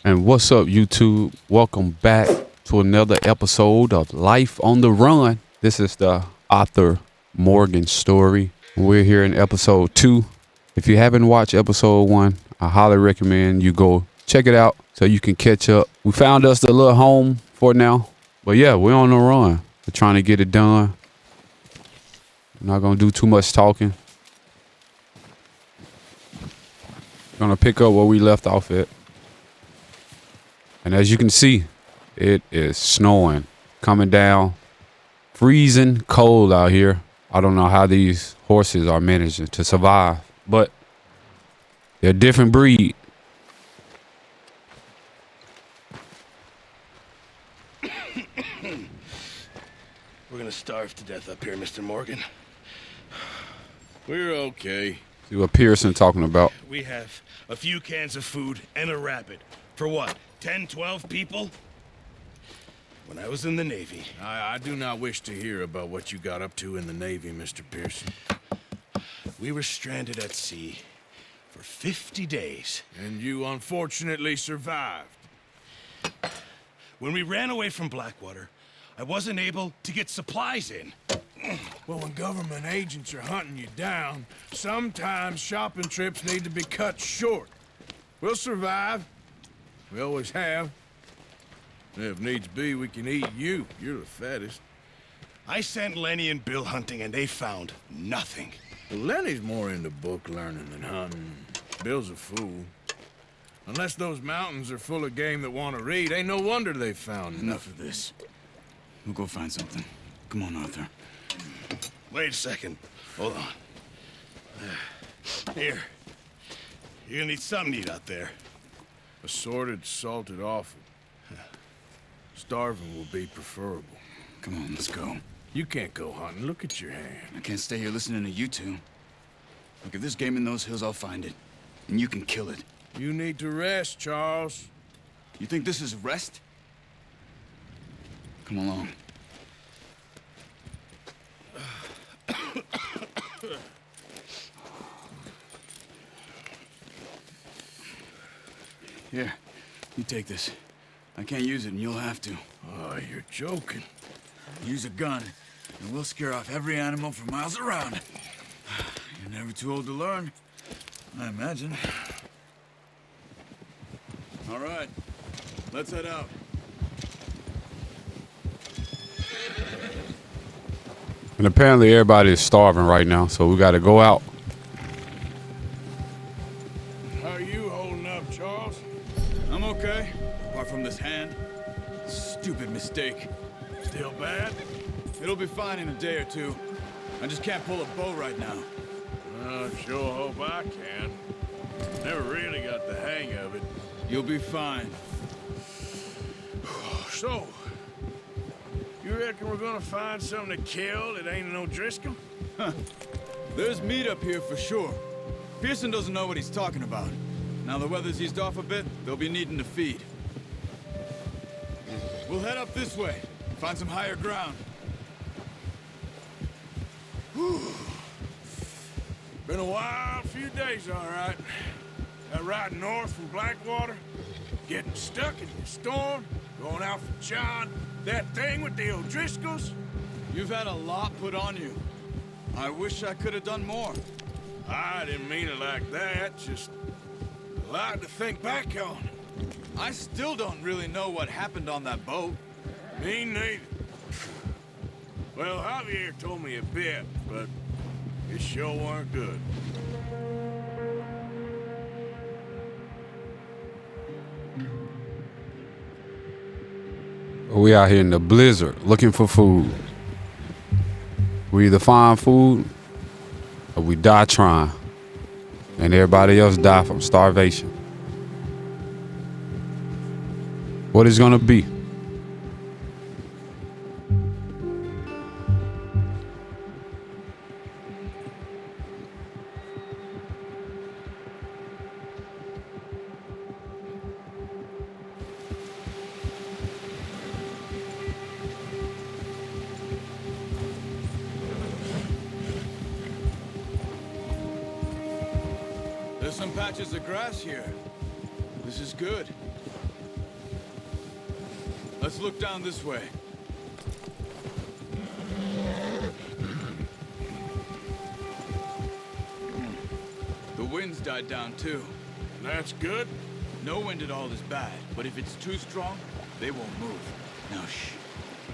And what's up, YouTube? Welcome back to another episode of Life on the Run. This is the Arthur Morgan story. We're here in episode 2. If you haven't watched episode 1, I highly recommend you go check it out so you can catch up. We found us a little home for now. But yeah, we're on the run. We're trying to get it done. I'm not going to do too much talking. Gonna pick up where we left off at. And as you can see, it is snowing, coming down, freezing cold out here. I don't know how these horses are managing to survive, but they're a different breed. We're gonna starve to death up here, Mr. Morgan. We're okay. See what Pearson talking about. We have a few cans of food and a rabbit. For what, 10, 12 people? When I was in the Navy... I do not wish to hear about what you got up to in the Navy, Mr. Pearson. We were stranded at sea for 50 days. And you unfortunately survived. When we ran away from Blackwater, I wasn't able to get supplies in. Well, when government agents are hunting you down, sometimes shopping trips need to be cut short. We'll survive. We always have. If needs be, we can eat you. You're the fattest. I sent Lenny and Bill hunting, and they found nothing. Well, Lenny's more into book learning than hunting. Bill's a fool. Unless those mountains are full of game that want to read, ain't no wonder they found Enough of this. We'll go find something. Come on, Arthur. Wait a second. Hold on. Here. You're gonna need something to eat out there. Assorted, salted offal. Starving will be preferable. Come on, let's go. You can't go hunting. Look at your hand. I can't stay here listening to you two. Look, if there's game in those hills, I'll find it. And you can kill it. You need to rest, Charles. You think this is rest? Come along. Here, you take this. I can't use it, and you'll have to. Oh, you're joking. Use a gun, and we'll scare off every animal for miles around. You're never too old to learn, I imagine. All right, let's head out. And apparently everybody is starving right now, so we got to go out. How are you holding up, Charles? I'm okay, apart from this hand. Stupid mistake. Still bad? It'll be fine in a day or two. I just can't pull a bow right now. I sure hope I can. Never really got the hang of it. You'll be fine. So, you reckon we're gonna find something to kill that ain't no Driscoll? There's meat up here for sure. Pearson doesn't know what he's talking about. Now the weather's eased off a bit, they'll be needing to feed. We'll head up this way, find some higher ground. Whew. Been a wild few days, all right. That ride north from Blackwater, getting stuck in the storm, going out for John, that thing with the O'Driscolls. You've had a lot put on you. I wish I could have done more. I didn't mean it like that, just a lot to think back on. I still don't really know what happened on that boat. Me neither. Well, Javier told me a bit, but it sure weren't good. We out here in the blizzard looking for food. We either find food or we die trying. And everybody else die from starvation. What is gonna be? There's some patches of grass here. This is good. Let's look down this way. The wind's died down too. That's good. No wind at all is bad, but if it's too strong, they won't move. Now shh.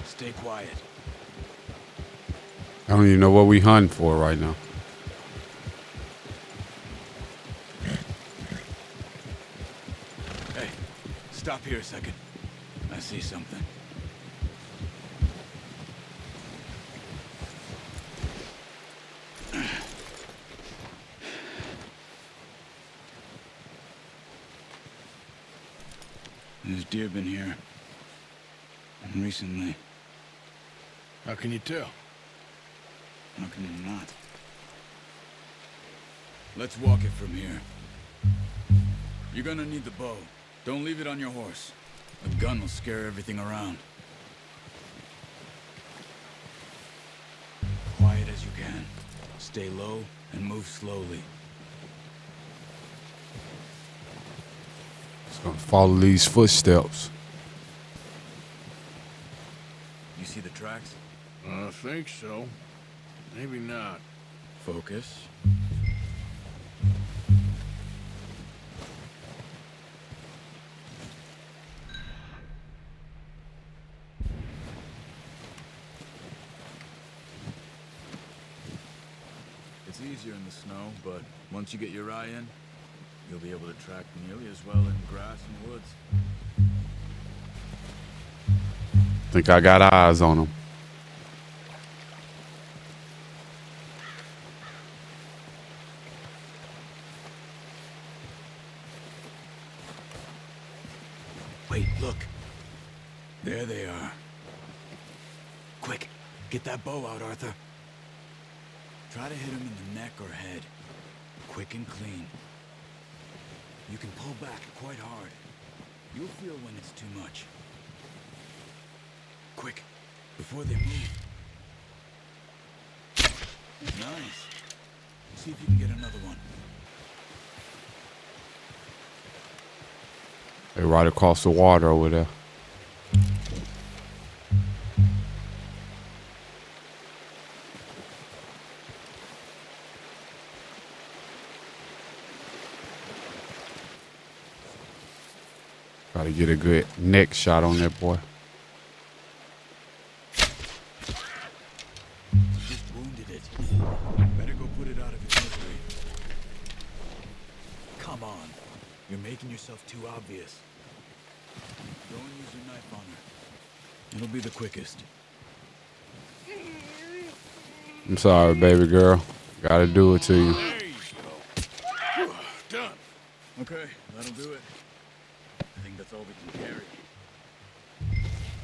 Stay quiet. I don't even know what we hunting for right now. Hey, stop here a second. I see something. There's deer been here. And recently. How can you tell? How can you not? Let's walk it from here. You're gonna need the bow. Don't leave it on your horse. A gun will scare everything around. Quiet as you can. Stay low and move slowly. Just gonna follow these footsteps. You see the tracks? I think so. Maybe not. Focus. It's easier in the snow, but once you get your eye in, you'll be able to track nearly as well in grass and woods. Think I got eyes on them. Wait, look. There they are. Quick, get that bow out, Arthur. Try to hit him in the neck or head. Quick and clean. You can pull back quite hard. You'll feel when it's too much. Quick, before they move. Nice. See if you can get another one. They're right across the water over there. Try to get a good neck shot on that boy. Just wounded it. Better go put it out of its misery. Come on. You're making yourself too obvious. Go and use your knife on her. It'll be the quickest. I'm sorry, baby girl. Gotta do it to you. There you go. Whew, done. Okay, that'll do it. I think that's all we can carry.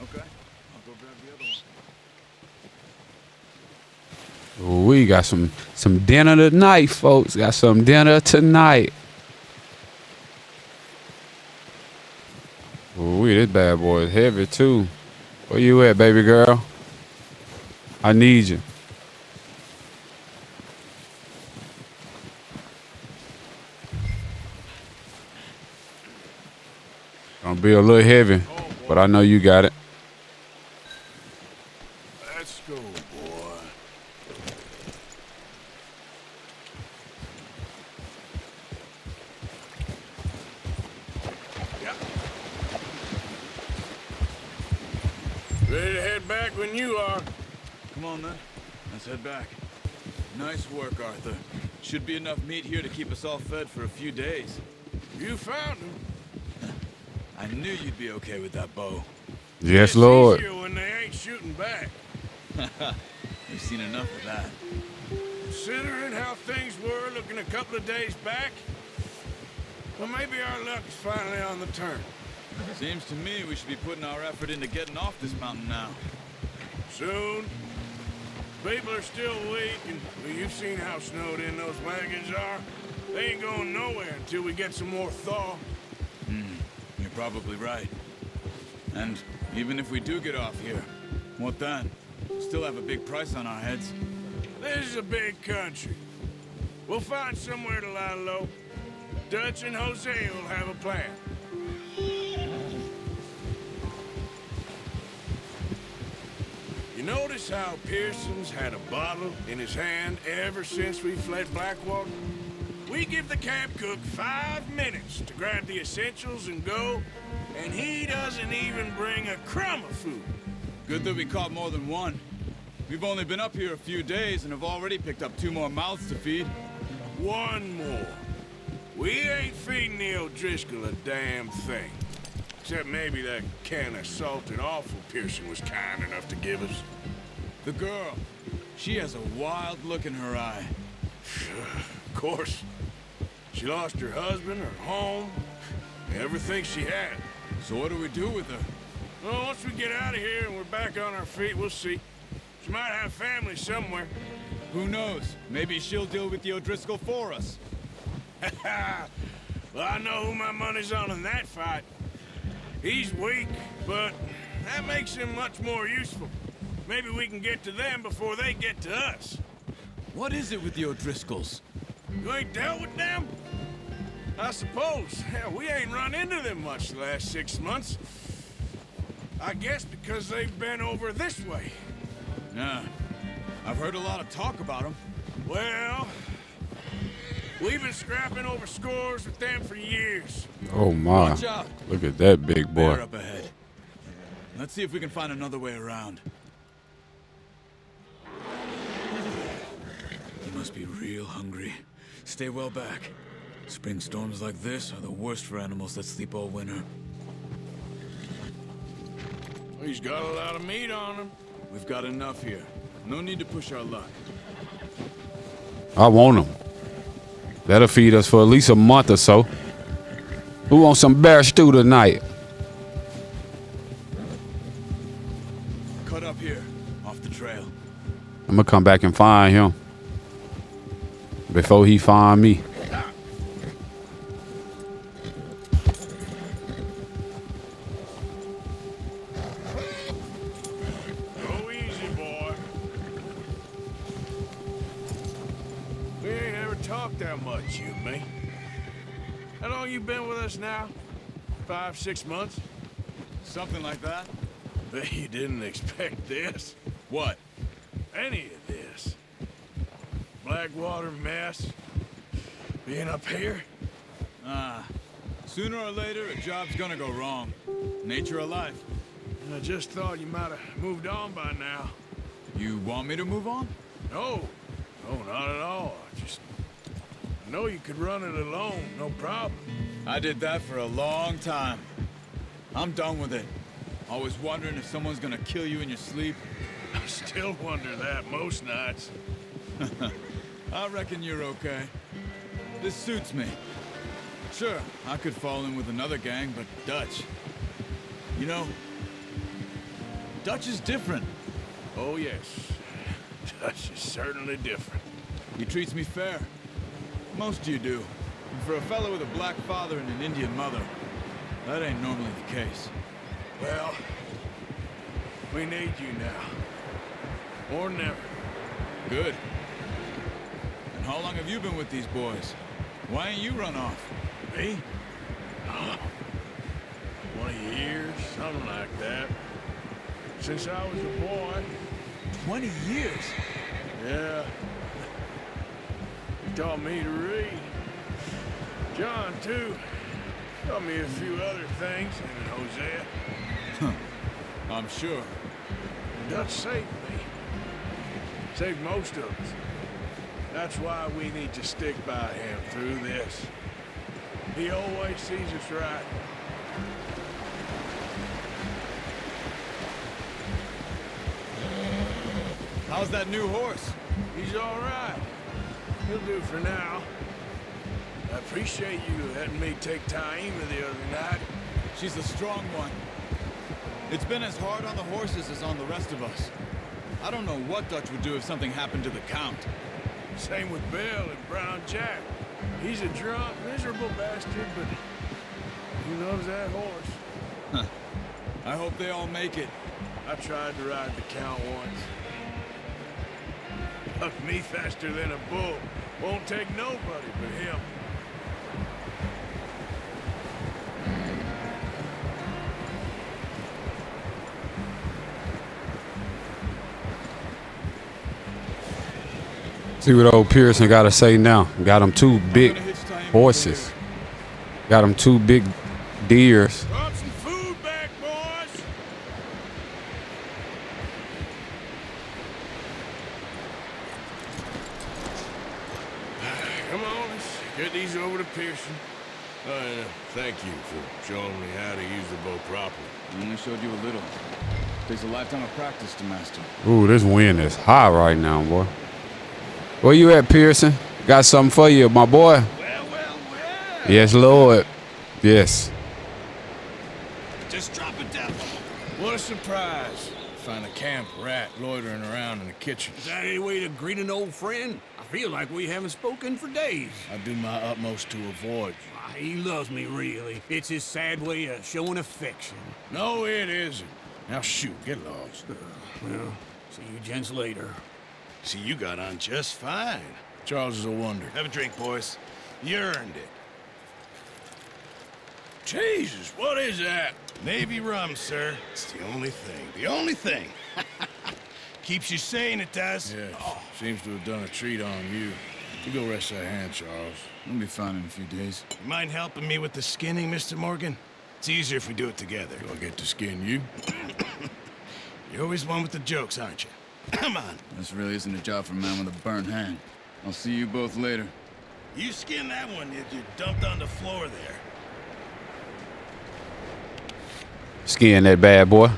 Okay, I'll go grab the other one. We got some dinner tonight, folks. Got some dinner tonight. Ooh, this bad boy is heavy too. Where you at, baby girl? I need you. Gonna be a little heavy, but I know you got it. Let's go, boy. Yep. Ready to head back when you are. Come on then, let's head back. Nice work, Arthur. Should be enough meat here to keep us all fed for a few days. You found him. I knew you'd be okay with that bow. Yes, It's Lord. easier when they ain't shooting back. We've seen enough of that. Considering how things were looking a couple of days back, well, maybe our luck is finally on the turn. Seems to me we should be putting our effort into getting off this mountain now. Soon. People are still weak, and well, you've seen how snowed in those wagons are. They ain't going nowhere until we get some more thaw. You're probably right. And even if we do get off here, what then? We'll still have a big price on our heads. This is a big country. We'll find somewhere to lie low. Dutch and Jose will have a plan. Notice how Pearson's had a bottle in his hand ever since we fled Blackwater? We give the camp cook 5 minutes to grab the essentials and go, and he doesn't even bring a crumb of food. Good that we caught more than one. We've only been up here a few days and have already picked up 2 more mouths to feed. 1 more. We ain't feeding the O'Driscoll a damn thing. Except maybe that can of salted offal Pearson was kind enough to give us. The girl, she has a wild look in her eye. Of course. She lost her husband, her home, everything she had. So what do we do with her? Well, once we get out of here and we're back on our feet, we'll see. She might have family somewhere. Who knows? Maybe she'll deal with the O'Driscoll for us. Well, I know who my money's on in that fight. He's weak, but that makes him much more useful. Maybe we can get to them before they get to us. What is it with the O'Driscolls? You ain't dealt with them? I suppose. Hell, we ain't run into them much the last 6 months. I guess because they've been over this way. Nah, I've heard a lot of talk about them. Well, we've been scrapping over scores with them for years. Oh my. Watch out. Look at that big Bear boy. up ahead. Let's see if we can find another way around. You must be real hungry. Stay well back. Spring storms like this are the worst for animals that sleep all winter. He's got a lot of meat on him. We've got enough here. No need to push our luck. I want him. That'll feed us for at least a month or so. Who wants some bear stew tonight? Cut up here, off the trail. I'm gonna come back and find him before he find me. Go easy, boy. We ain't ever talked that much, you and me. How long you been with us now? 5, 6 months? Something like that? Bet you didn't expect this. What? Any of this. Blackwater mess. Being up here. Sooner or later, a job's gonna go wrong. Nature of life. I just thought you might have moved on by now. You want me to move on? No. No, not at all. I know you could run it alone, no problem. I did that for a long time. I'm done with it. Always wondering if someone's gonna kill you in your sleep. I still wonder that most nights. I reckon you're okay. This suits me. Sure, I could fall in with another gang, but Dutch. You know, Dutch is different. Oh, yes. Dutch is certainly different. He treats me fair. Most of you do. And for a fellow with a black father and an Indian mother, that ain't normally the case. Well, we need you now. Or never. Good. And how long have you been with these boys? Why ain't you run off? Me? Oh, 20 years, something like that. Since I was a boy. 20 years? Yeah. He taught me to read. John, too. Taught me a few other things, and Hosea. I'm sure. Dutch saved me. Saved most of us. That's why we need to stick by him through this. He always sees us right. How's that new horse? He's all right. He'll do for now. I appreciate you letting me take Taima the other night. She's a strong one. It's been as hard on the horses as on the rest of us. I don't know what Dutch would do if something happened to the Count. Same with Bill and Brown Jack. He's a drunk, miserable bastard, but he loves that horse. I hope they all make it. I tried to ride the Count once. Hucked me faster than a bull. Won't take nobody but him. See what old Pearson got to say now. Got him two big horses. Got him two big deers. Brought some food back, boys. Come on, let's get these over to Pearson. Thank you for showing me how to use the bow properly. I only showed you a little. Takes a lifetime of practice to master. Ooh, this wind is high right now, boy. Where you at, Pearson? Got something for you, my boy. Well. Yes, Lord. Yes. Just drop it down. What a surprise. Find a camp rat loitering around in the kitchen. Is that any way to greet an old friend? I feel like we haven't spoken for days. I do my utmost to avoid you. He loves me, really. It's his sad way of showing affection. No, it isn't. Now shoot, get lost. Well, see you gents later. See, you got on just fine. Charles is a wonder. Have a drink, boys. You earned it. Jesus, what is that? Navy rum, sir. It's the only thing. The only thing. Keeps you sane, it does. Yes, seems to have done a treat on you. You go rest that hand, Charles. We'll be fine in a few days. You mind helping me with the skinning, Mr. Morgan? It's easier if we do it together. Do I get to skin you? You're always one with the jokes, aren't you? Come on. This really isn't a job for a man with a burnt hand. I'll see you both later. You skin that one you dumped on the floor there. Skin that bad boy.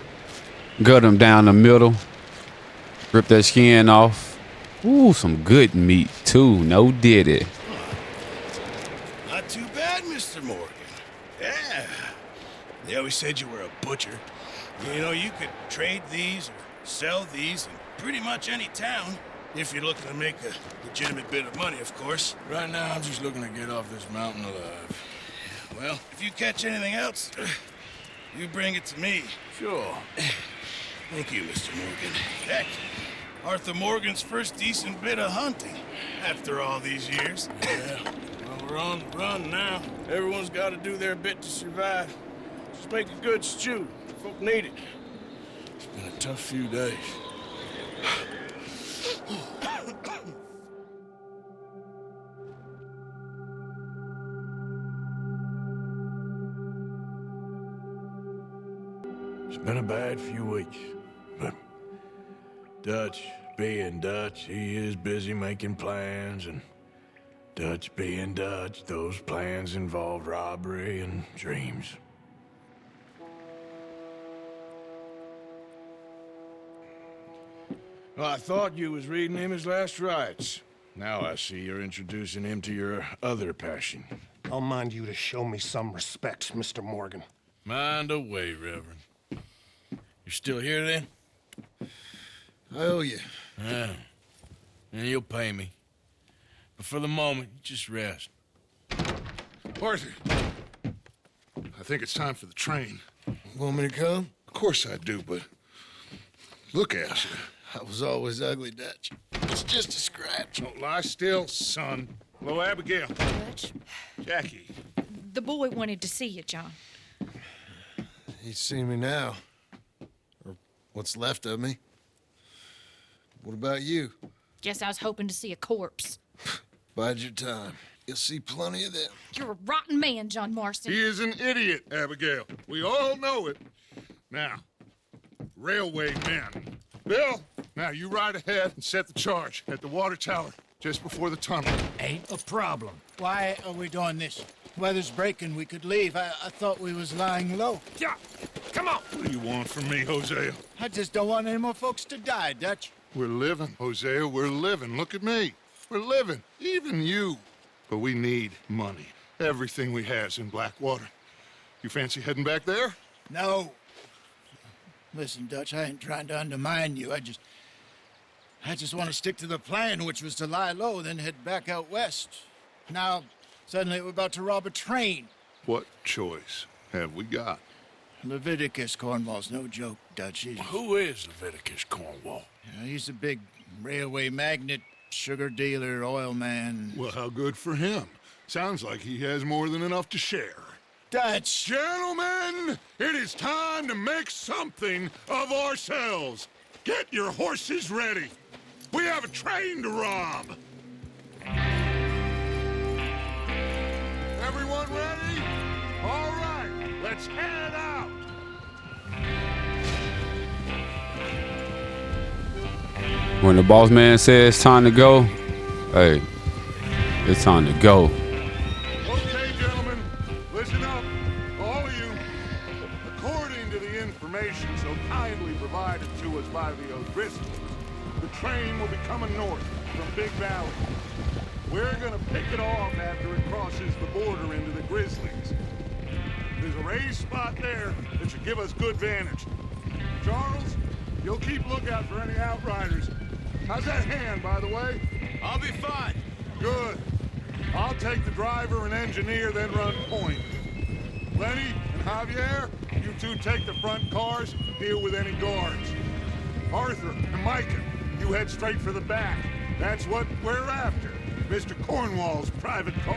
Gut him down the middle. Rip that skin off. Ooh, some good meat, too. No diddy. Not too bad, Mr. Morgan. Yeah. They always said you were a butcher. You know, you could trade these or sell these in pretty much any town. If you're looking to make a legitimate bit of money, of course. Right now, I'm just looking to get off this mountain alive. Well, if you catch anything else, you bring it to me. Sure. Thank you, Mr. Morgan. Heck, Arthur Morgan's first decent bit of hunting after all these years. Yeah. Well, we're on the run now. Everyone's got to do their bit to survive. Just make a good stew. Folk need it. It's been a tough few days. It's been a bad few weeks, but Dutch being Dutch, he is busy making plans, and Dutch being Dutch, those plans involve robbery and dreams. Well, I thought you was reading him his last rites. Now I see you're introducing him to your other passion. I'll mind you to show me some respect, Mr. Morgan. Mind away, Reverend. You're still here, then? I owe you. Yeah. And you'll pay me. But for the moment, just rest. Arthur, I think it's time for the train. Want me to come? Of course I do, but look at you. I was always ugly, Dutch. It's just a scratch. Don't lie still, son. Hello, Abigail. Dutch, Jackie. the boy wanted to see you, John. He's seen me now. Or what's left of me. What about you? Guess I was hoping to see a corpse. Bide your time. You'll see plenty of them. You're a rotten man, John Marston. He is an idiot, Abigail. We all know it. Now, railway men. Bill, now you ride ahead and set the charge at the water tower just before the tunnel. Ain't a problem. Why are we doing this? Weather's breaking. We could leave. I thought we was lying low. Yeah, come on. What do you want from me, Hosea? I just don't want any more folks to die, Dutch. We're living, Hosea. We're living. Look at me. We're living. Even you. But we need money. Everything we has in Blackwater. You fancy heading back there? No. Listen, Dutch, I ain't trying to undermine you. I just want to stick to the plan, which was to lie low, then head back out west. Now, suddenly we're about to rob a train. What choice have we got? Leviticus Cornwall's no joke, Dutch. Who is Leviticus Cornwall? He's a big railway magnate, sugar dealer, oil man. Well, how good for him. Sounds like he has more than enough to share. Dutch! Gentlemen, it is time to make something of ourselves. Get your horses ready. We have a train to rob. Everyone ready? All right, let's head out. When the boss man says it's time to go, hey, it's time to go. Okay, gentlemen, listen up, all of you. According to the information so kindly provided to us by the O'Driscolls, the train will be coming north from Big Valley. We're gonna pick it off after it crosses the border into the Grizzlies. There's a raised spot there that should give us good vantage. Charles, you'll keep lookout for any outriders. How's that hand, by the way? I'll be fine. Good. I'll take the driver and engineer, then run point. Lenny and Javier, you two take the front cars, deal with any guards. Arthur and Micah, you head straight for the back. That's what we're after. Mr. Cornwall's private car.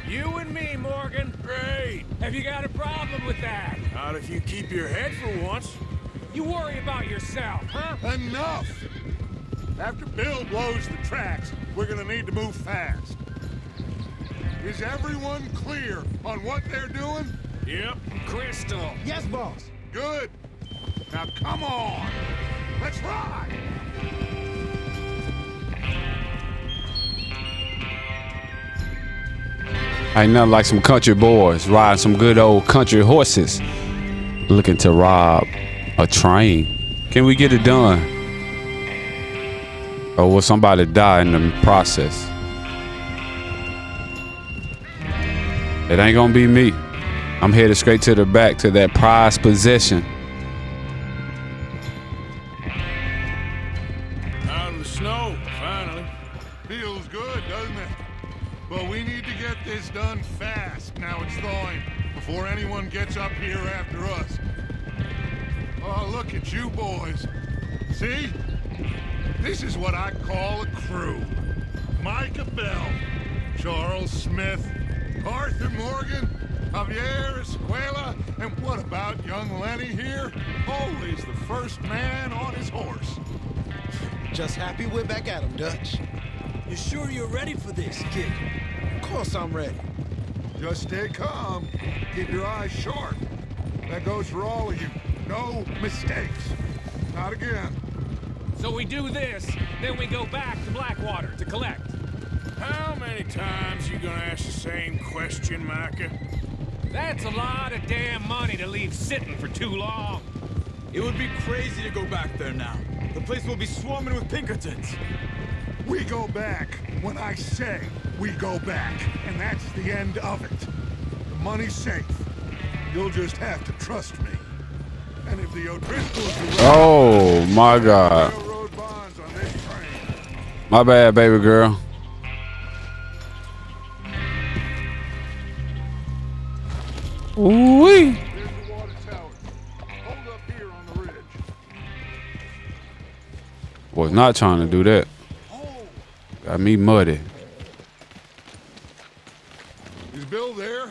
You and me, Morgan. Great. Have you got a problem with that? Not if you keep your head for once. You worry about yourself, huh? Enough! After Bill blows the tracks, we're gonna need to move fast. Is everyone clear on what they're doing? Yep. Crystal. Yes, boss. Good. Now come on! Let's ride! Ain't nothing like some country boys riding some good old country horses, looking to rob a train. Can we get it done? Or will somebody die in the process? It ain't gonna be me. I'm headed straight to the back to that prized possession. Out of the snow, finally. Feels good, doesn't it? But we need to get this done fast. Now it's thawing, before anyone gets up here after us. Oh, look at you boys. See? This is what I call a crew. Micah Bell, Charles Smith, Arthur Morgan, Javier Escuela, and what about young Lenny here? Always the first man on his horse. Just happy we're back at 'em, Dutch. You sure you're ready for this, kid? Of course I'm ready. Just stay calm. Keep your eyes sharp. That goes for all of you. No mistakes. Not again. So we do this, then we go back to Blackwater to collect. How many times you gonna ask the same question, Micah? That's a lot of damn money to leave sitting for too long. It would be crazy to go back there now. The place will be swarming with Pinkertons. We go back when I say we go back, and that's the end of it. The money's safe. You'll just have to trust me. And if the O'Driscolls Oh my God. railroad bonds on this train, My bad, baby girl. Ooh-wee. there's the water tower. Hold up here on the ridge. Was not trying to do that. Got me muddy. Is Bill there?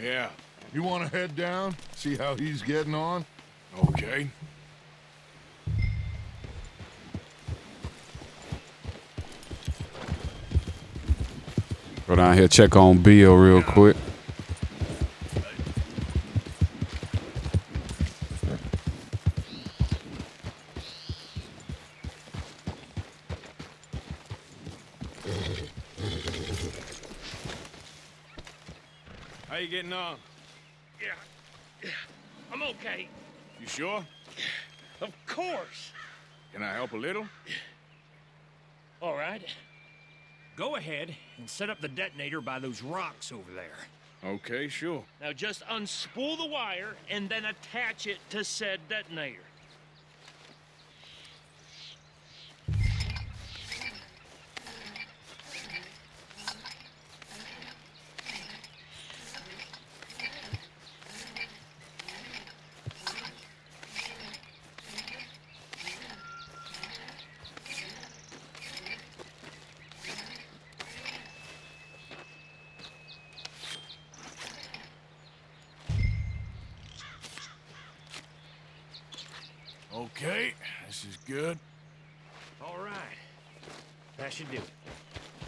Yeah. You want to head down, see how he's getting on? Okay. Go down here, check on Bill real quick. How you getting on? Yeah, I'm okay. You sure? Of course. Can I help a little? All right. Go ahead and set up the detonator by those rocks over there. Okay, sure. Now just unspool the wire and then attach it to said detonator. Okay, this is good. All right. That should do it.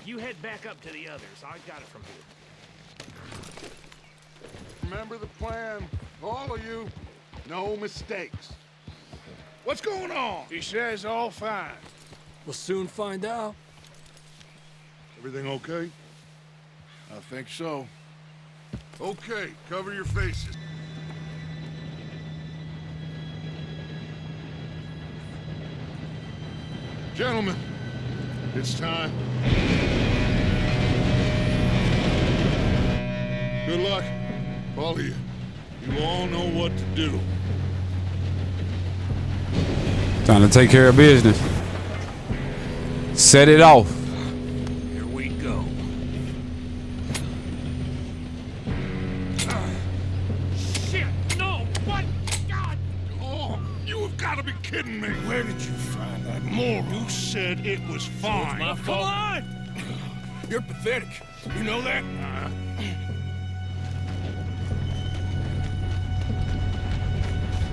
You head back up to the others. I got it from here. Remember the plan, all of you. No mistakes. What's going on? He says all fine. We'll soon find out. Everything okay? I think so. Okay, cover your faces. Gentlemen, it's time. Good luck, all of you. You all know what to do. Time to take care of business. Set it off. Here we go. Shit! No! What? God! Oh, you have got to be kidding me. Where did you find that moron? You said it was fine. My fault. Come on! You're pathetic. You know that?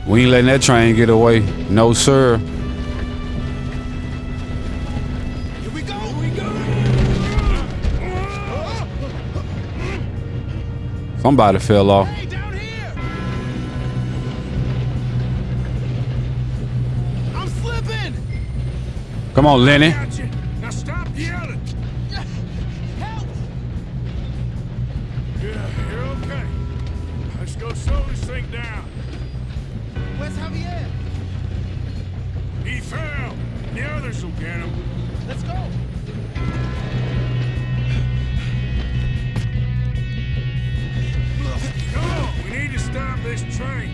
We ain't letting that train get away. No, sir. Here we go. Here we go. Somebody fell off. Hey, down here. I'm slipping. Come on, Lenny. Got you. Now stop yelling. Help. Yeah, you're okay. Let's go slow this thing down. Where's Javier? He fell. The others will get him. Let's go. Come on. We need to stop this train.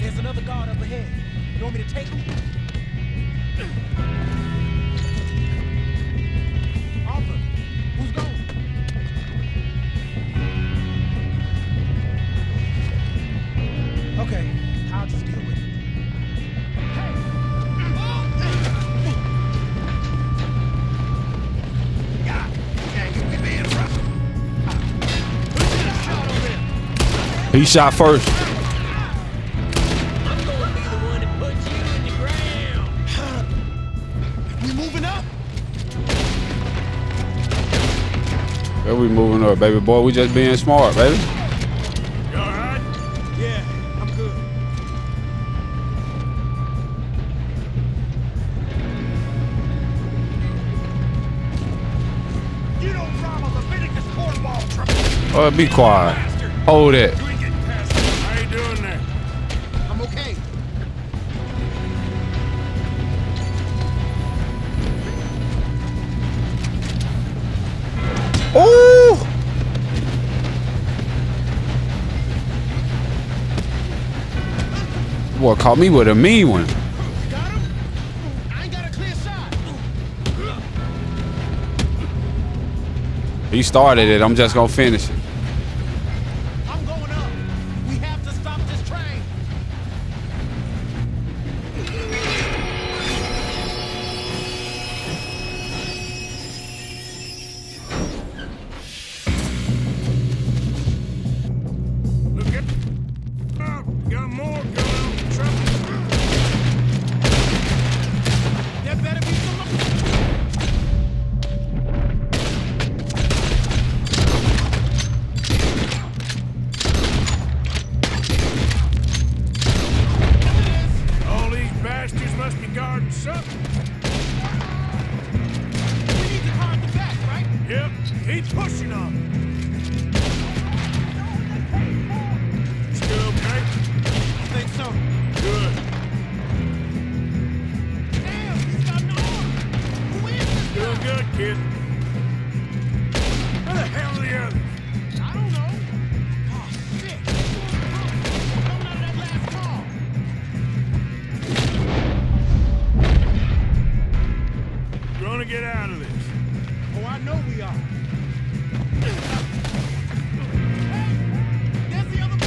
There's another guard up ahead. You want me to take him? Arthur, who's going? Okay, I'll just deal with it. He shot first. I'm gonna be the one that puts you in the ground. We moving up? Where we moving up, baby boy? We just being smart, baby. You all right? Yeah, I'm good. You don't drive a Leviticus cornball truck. Oh, be quiet. Hold it. How you doing there? I'm okay. Ooh! Boy, caught me with a mean one. Got him? I ain't got a clear shot. He started it. I'm just gonna finish it. I'm going up. We have to stop this train. Look at. Oh, got more coming on the truck. There better be some. All these bastards must be guarding something. We need to guard the back, right? Yep, keep pushing on. Still okay? I think so. Good. Damn, he's got no arm. Who is this Doing guy? good, kid. Where the hell are the others? I don't know. Oh, shit. Coming out of that last car. We're gonna get out of this. Oh, I know we are. Hey, there's the other boy.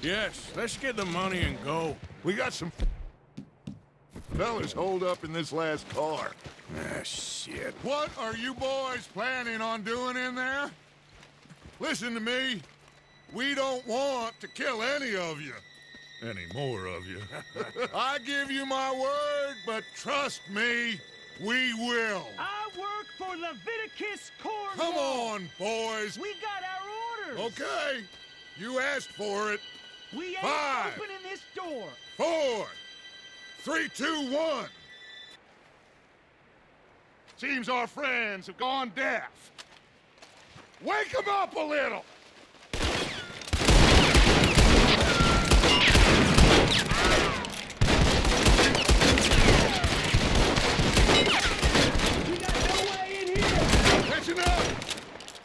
Yes, let's get the money and go. We got some fellas holed up in this last car. Ah, shit. What are you boys planning on doing in there? Listen to me. We don't want to kill any of you. Any more of you. I give you my word, but trust me, we will. I work for Leviticus Cornwall. Come on, boys. We got our orders. Okay. You asked for it. We ain't 5, opening this door. 4, 3, 2, 1. Seems our friends have gone deaf. Wake them up a little. Listen up!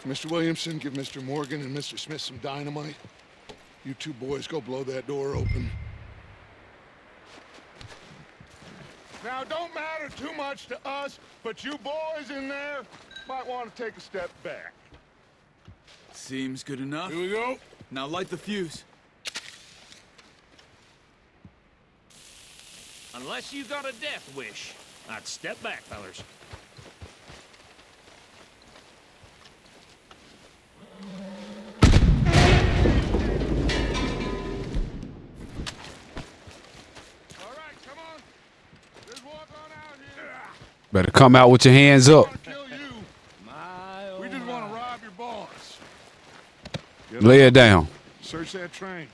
Mr. Williamson, give Mr. Morgan and Mr. Smith some dynamite. You two boys go blow that door open. Now, don't matter too much to us, but you boys in there might want to take a step back. Seems good enough. Here we go. Now light the fuse. Unless you got a death wish, I'd step back, fellers. Better come out with your hands up. We just want to rob your boss. Lay it down. Search that train.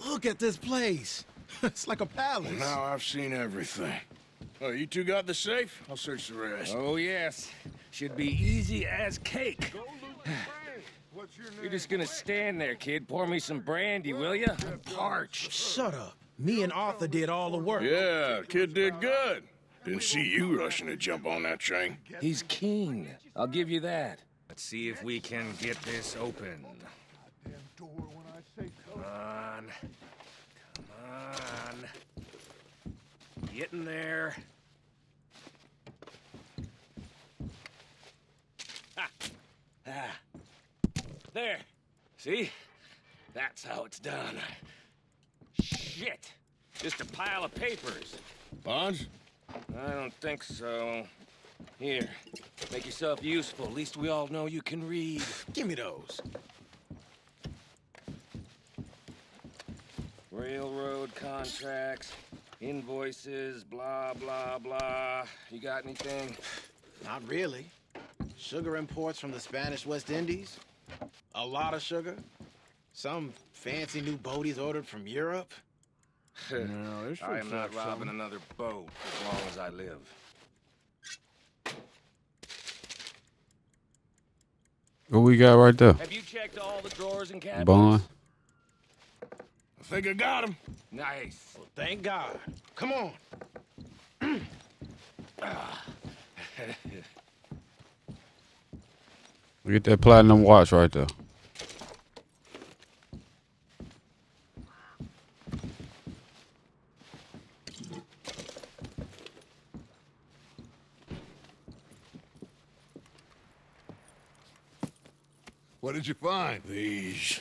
Look at this place. It's like a palace. Well, now I've seen everything. Oh, you two got the safe? I'll search the rest. Oh, yes. Should be easy as cake. What's your name? You're just gonna stand there, kid. Pour me some brandy, will ya? I'm parched. Shut up. Me and Arthur did all the work. Yeah, kid did good. Didn't see you rushing to jump on that train. He's keen. I'll give you that. Let's see if we can get this open. Come on. Come on. Get in there. Ah. There. See? That's how it's done. Shit. Just a pile of papers. Bonds? I don't think so. Here. Make yourself useful. At least we all know you can read. Give me those. Railroad contracts, invoices, blah, blah, blah. You got anything? Not really. Sugar imports from the Spanish West Indies. A lot of sugar. Some fancy new boat he's ordered from Europe. No, this I am looks not like robbing something. another boat as long as I live. What we got right there? Have you checked all the drawers and cabinets? Bond. I think I got him. Nice. Well, thank God. Come on. Look at that platinum watch right there. What did you find? These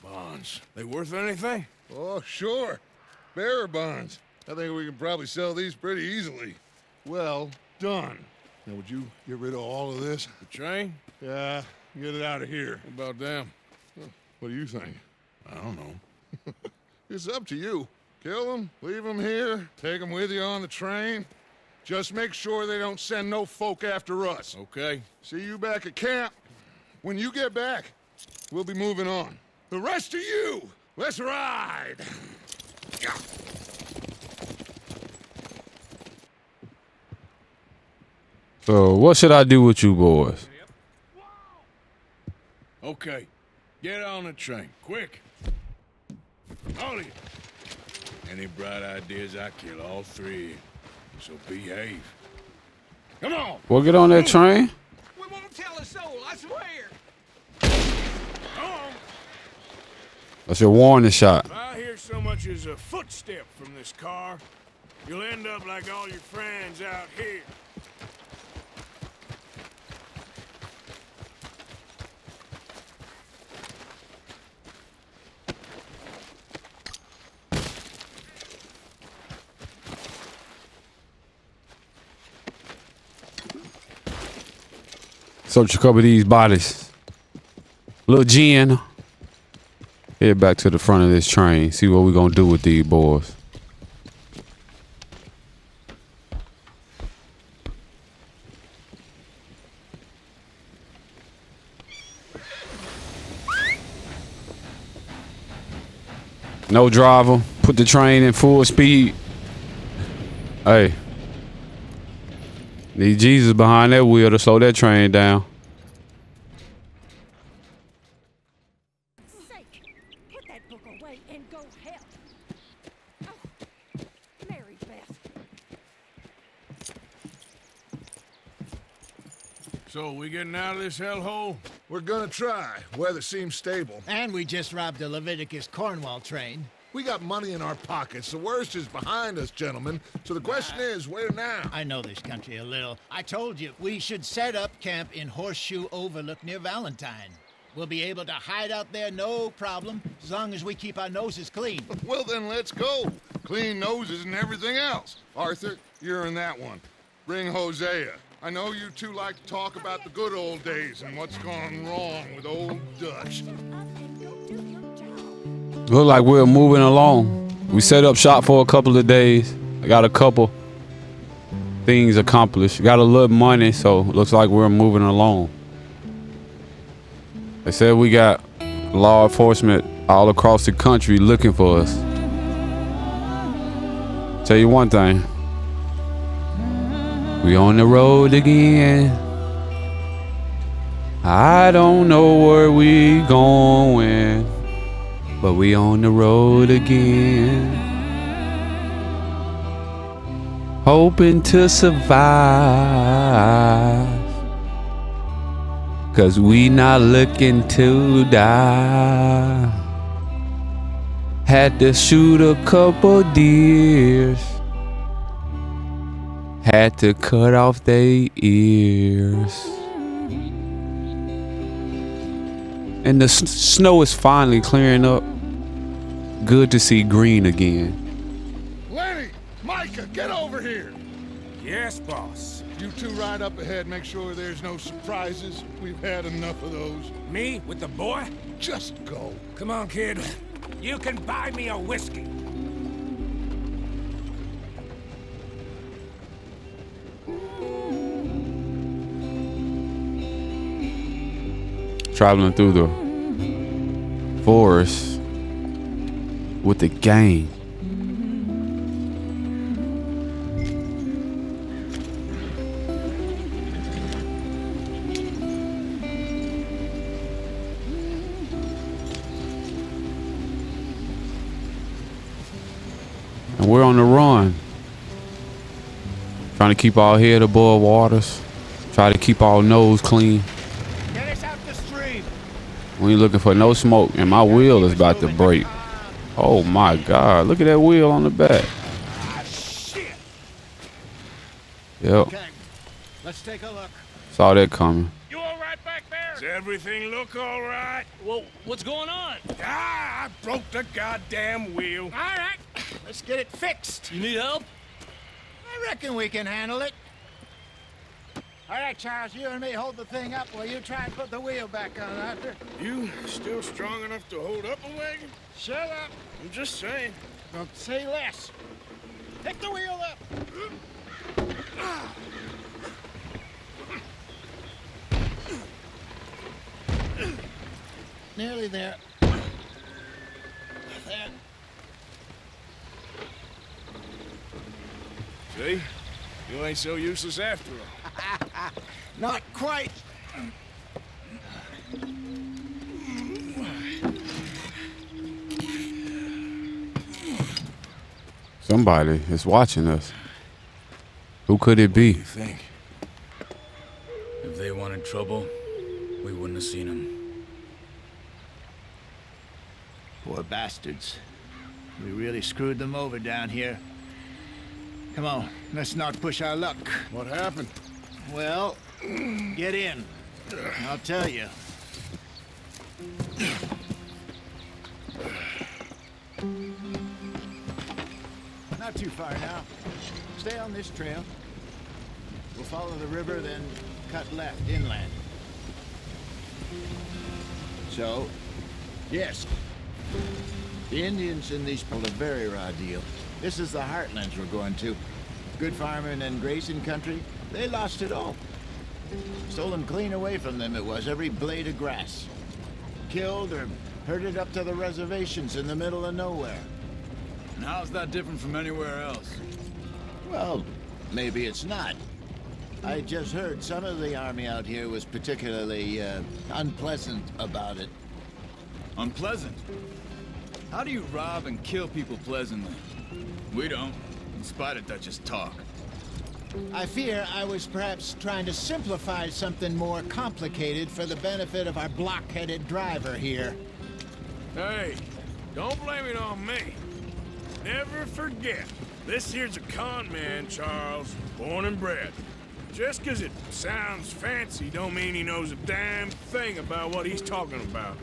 bonds. They worth anything? Oh, sure. Bearer bonds. I think we can probably sell these pretty easily. Well done. Now, would you get rid of all of this? The train? Yeah, get it out of here. What about them? What do you think? I don't know. It's up to you. Kill them, leave them here, take them with you on the train. Just make sure they don't send no folk after us. Okay. See you back at camp. When you get back, we'll be moving on. The rest of you, let's ride! So what should I do with you boys? Okay. Get on the train. Quick. All of you. Any bright ideas, I kill all three. So behave. Come on! We'll get on that train. We won't tell a soul, I swear. Come on! That's your warning shot. If I hear so much as a footstep from this car, you'll end up like all your friends out here. Search a couple of these bodies. Little Jen. Head back to the front of this train. See what we're going to do with these boys. No driver. Put the train in full speed. Hey. Need Jesus behind that wheel to slow that train down. Sake, put that book away and go help. Oh, Mary Beth. So, we getting out of this hellhole? We're gonna try. Weather seems stable. And we just robbed a Leviticus Cornwall train. We got money in our pockets. The worst is behind us, gentlemen. So the question is, where now? I know this country a little. I told you, we should set up camp in Horseshoe Overlook near Valentine. We'll be able to hide out there no problem, as long as we keep our noses clean. Well, then let's go. Clean noses and everything else. Arthur, you're in that one. Bring Hosea. I know you two like to talk about the good old days and what's gone wrong with old Dutch. Look like we're moving along. We set up shop for a couple of days. I got a couple things accomplished. Got a little money, so looks like we're moving along. They said we got law enforcement all across the country looking for us. Tell you one thing. We on the road again. I don't know where we going, but we on the road again. Hoping to survive, 'cause we not looking to die. Had to shoot a couple deers. Had to cut off their ears. And the snow is finally clearing up. Good to see green again. Lenny! Micah, get over here! Yes, boss. You two ride up ahead, make sure there's no surprises. We've had enough of those. Me with the boy? Just go. Come on, kid. You can buy me a whiskey. Traveling through the forest with the gang. And we're on the run. Trying to keep our head above waters. Try to keep our nose clean. Get us out the stream. We ain't looking for no smoke, and my wheel is about to break. Oh my God, look at that wheel on the back. Ah, shit. Yep, Okay, let's take a look. saw that coming. You all right back there? Does everything look all right? Well, what's going on? Ah, I broke the goddamn wheel. All right, let's get it fixed. You need help? I reckon we can handle it. All right, Charles, you and me hold the thing up while you try and put the wheel back on, Arthur. You still strong enough to hold up a wagon? Shut up. I'm just saying. Don't say less. Pick the wheel up. Nearly there. There. See? You ain't so useless after all. Not quite. Somebody is watching us. Who could it be? What do you think? If they wanted trouble, we wouldn't have seen them. Poor bastards. We really screwed them over down here. Come on, let's not push our luck. What happened? Well, get in. I'll tell you. Not too far now. Stay on this trail. We'll follow the river, then cut left inland. So, yes. The Indians in these pulled a very raw deal. This is the heartlands we're going to. Good farming and grazing country. They lost it all. Stolen clean away from them it was, every blade of grass. Killed or herded up to the reservations in the middle of nowhere. And how's that different from anywhere else? Well, maybe it's not. I just heard some of the army out here was particularly unpleasant about it. Unpleasant? How do you rob and kill people pleasantly? We don't, in spite of Dutch's talk. I fear I was perhaps trying to simplify something more complicated for the benefit of our block-headed driver here. Hey, don't blame it on me. Never forget, this here's a con man, Charles, born and bred. Just 'cause it sounds fancy don't mean he knows a damn thing about what he's talking about.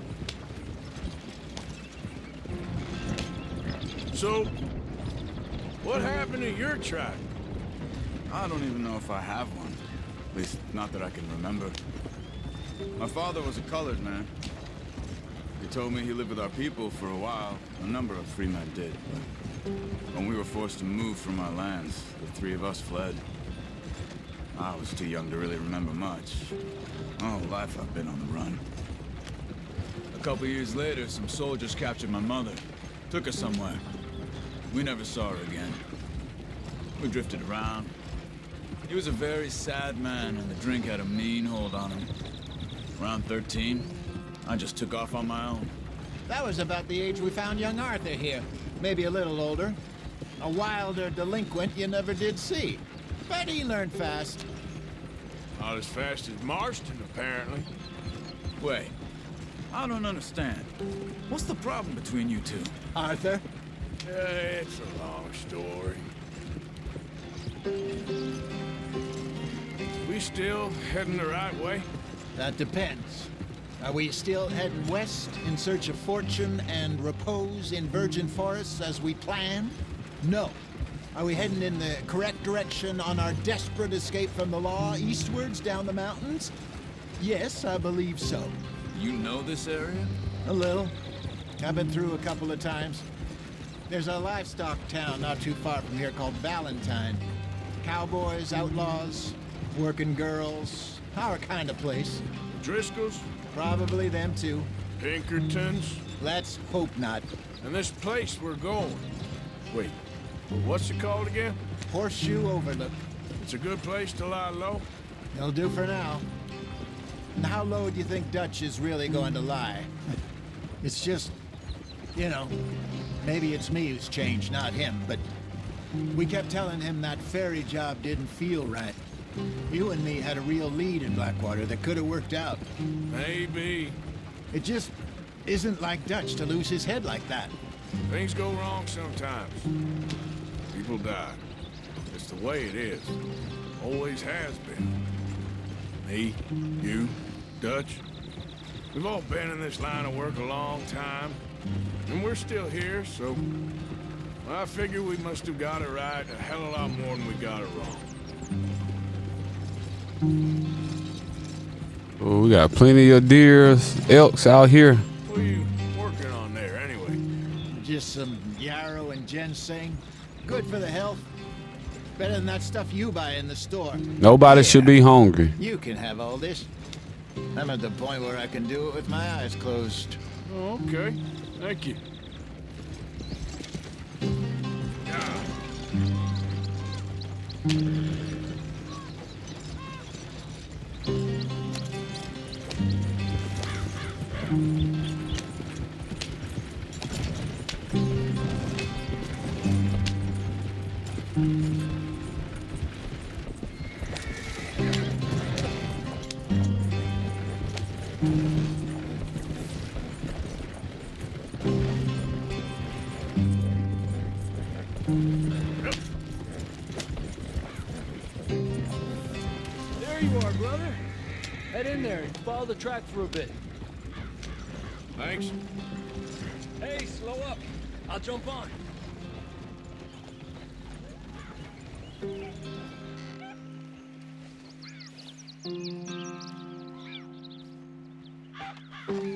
So, what happened to your tribe? I don't even know if I have one. At least, not that I can remember. My father was a colored man. He told me he lived with our people for a while. A number of free men did, but when we were forced to move from our lands, the three of us fled. I was too young to really remember much. My whole life I've been on the run. A couple years later, some soldiers captured my mother. Took her somewhere. We never saw her again. We drifted around. He was a very sad man, and the drink had a mean hold on him. Around 13, I just took off on my own. That was about the age we found young Arthur here. Maybe a little older. A wilder delinquent you never did see. But he learned fast. Not as fast as Marston, apparently. Wait, I don't understand. What's the problem between you two? Arthur? It's a long story. We still heading the right way? That depends. Are we still heading west in search of fortune and repose in virgin forests as we planned? No. Are we heading in the correct direction on our desperate escape from the law eastwards down the mountains? Yes, I believe so. You know this area? A little. I've been through a couple of times. There's a livestock town not too far from here called Valentine. Cowboys, outlaws, working girls, our kind of place. Driscolls? Probably them too. Pinkertons? Let's hope not. And this place we're going. Wait, what's it called again? Horseshoe Overlook. It's a good place to lie low? It'll do for now. And how low do you think Dutch is really going to lie? It's just, you know, maybe it's me who's changed, not him, but we kept telling him that ferry job didn't feel right. You and me had a real lead in Blackwater that could have worked out. Maybe. It just isn't like Dutch to lose his head like that. Things go wrong sometimes. People die. It's the way it is. Always has been. Me, you, Dutch. We've all been in this line of work a long time. And we're still here, so I figure we must have got it right a hell of a lot more than we got it wrong. Oh, we got plenty of deers, elks out here. What are you working on there, anyway? Just some yarrow and ginseng. Good for the health. Better than that stuff you buy in the store. Nobody should be hungry. You can have all this. I'm at the point where I can do it with my eyes closed. Oh, okay. Thank you. There you are, brother. Head in there and follow the track for a bit. Thanks. Hey, slow up. I'll jump on.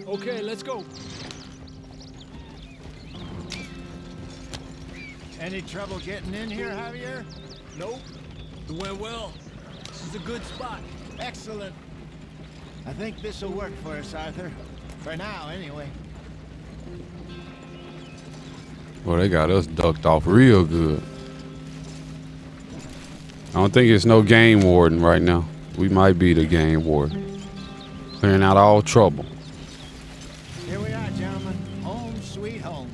Okay, let's go. Any trouble getting in here, Javier? Nope. It went well. This is a good spot. Excellent. I think this'll work for us, Arthur. For now, anyway. Well, they got us ducked off real good. I don't think it's no game warden right now. We might be the game warden. Clearing out all trouble. Here we are, gentlemen. Home sweet home.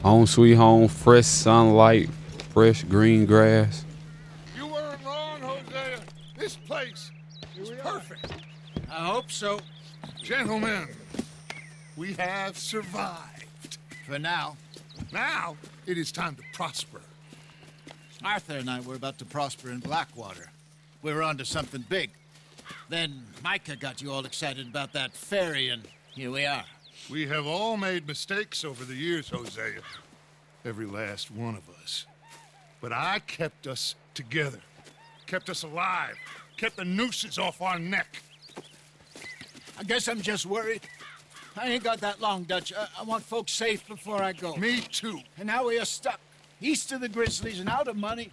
Home sweet home, fresh sunlight, fresh green grass. You weren't wrong, Hosea. This place is perfect. I hope so. Gentlemen, we have survived. For now. Now, it is time to prosper. Arthur and I were about to prosper in Blackwater. We were onto something big. Then Micah got you all excited about that ferry, and here we are. We have all made mistakes over the years, Hosea. Every last one of us. But I kept us together. Kept us alive. Kept the nooses off our neck. I guess I'm just worried. I ain't got that long, Dutch. I want folks safe before I go. Me too. And now we are stuck. East of the Grizzlies and out of money.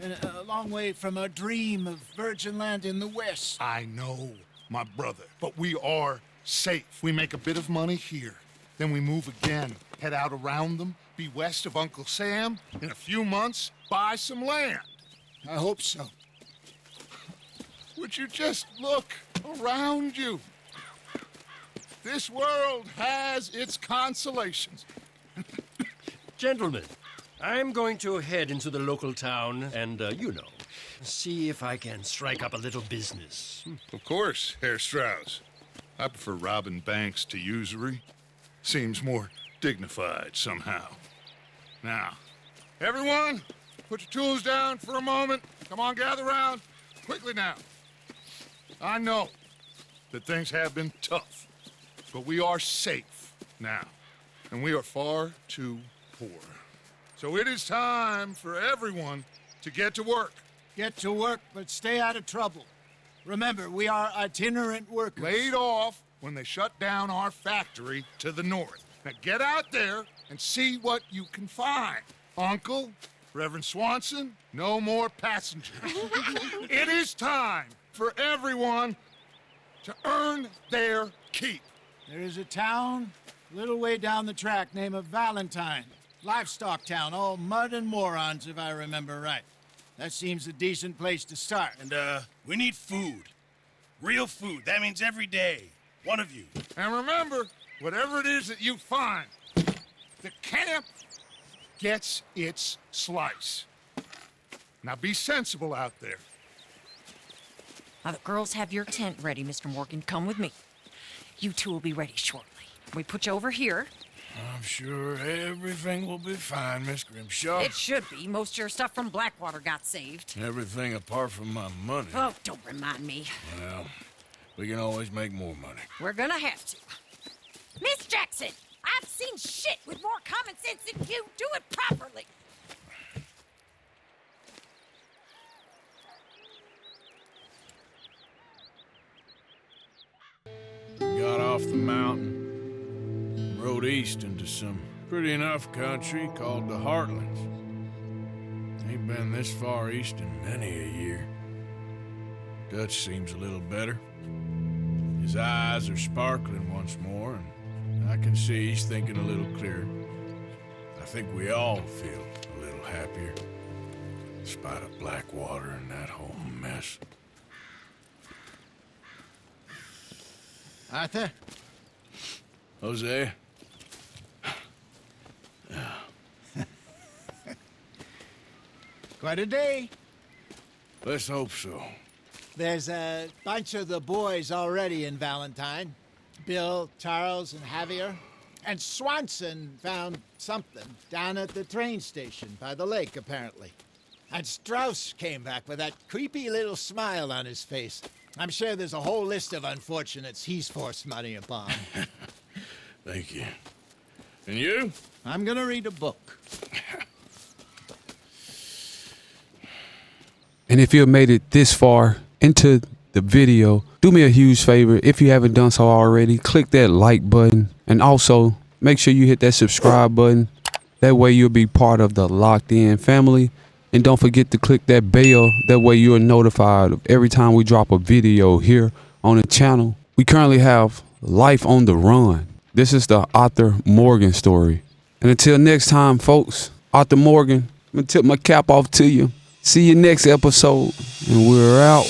And a long way from our dream of virgin land in the west. I know, my brother. But we are safe. We make a bit of money here. Then we move again. Head out around them. Be west of Uncle Sam. In a few months, buy some land. I hope so. Would you just look around you? This world has its consolations. Gentlemen, I'm going to head into the local town and, see if I can strike up a little business. Of course, Herr Strauss. I prefer robbing banks to usury. Seems more dignified somehow. Now, everyone, put your tools down for a moment. Come on, gather round. Quickly now. I know that things have been tough, but we are safe now, and we are far too poor. So it is time for everyone to get to work. Get to work, but stay out of trouble. Remember, we are itinerant workers. Laid off when they shut down our factory to the north. Now get out there and see what you can find. Uncle, Reverend Swanson, no more passengers. It is time for everyone to earn their keep. There is a town a little way down the track named Valentine. Livestock town, all mud and morons, if I remember right. That seems a decent place to start. And, we need food. Real food. That means every day. One of you. And remember, whatever it is that you find, the camp gets its slice. Now be sensible out there. Now the girls have your tent ready, Mr. Morgan. Come with me. You two will be ready shortly. We put you over here. I'm sure everything will be fine, Miss Grimshaw. It should be. Most of your stuff from Blackwater got saved. Everything apart from my money. Oh, don't remind me. Well, we can always make more money. We're gonna have to. Miss Jackson, I've seen shit with more common sense than you. Do it properly. Got off the mountain, rode east into some pretty enough country called the Heartlands. Ain't been this far east in many a year. Dutch seems a little better. His eyes are sparkling once more, and I can see he's thinking a little clearer. I think we all feel a little happier, in spite of Blackwater and that whole mess. Arthur? Jose? Quite a day. Let's hope so. There's a bunch of the boys already in Valentine. Bill, Charles, and Javier. And Swanson found something down at the train station by the lake, apparently. And Strauss came back with that creepy little smile on his face. I'm sure there's a whole list of unfortunates he's forced money upon. Thank you. And you? I'm gonna read a book. And if you have made it this far into the video, do me a huge favor. If you haven't done so already, click that like button. And also, make sure you hit that subscribe button. That way you'll be part of the Locked In family. And don't forget to click that bell. That way you're notified of every time we drop a video here on the channel. We currently have Life on the Run. This is the Arthur Morgan story. And until next time, folks, Arthur Morgan, I'm going to tip my cap off to you. See you next episode, and we're out.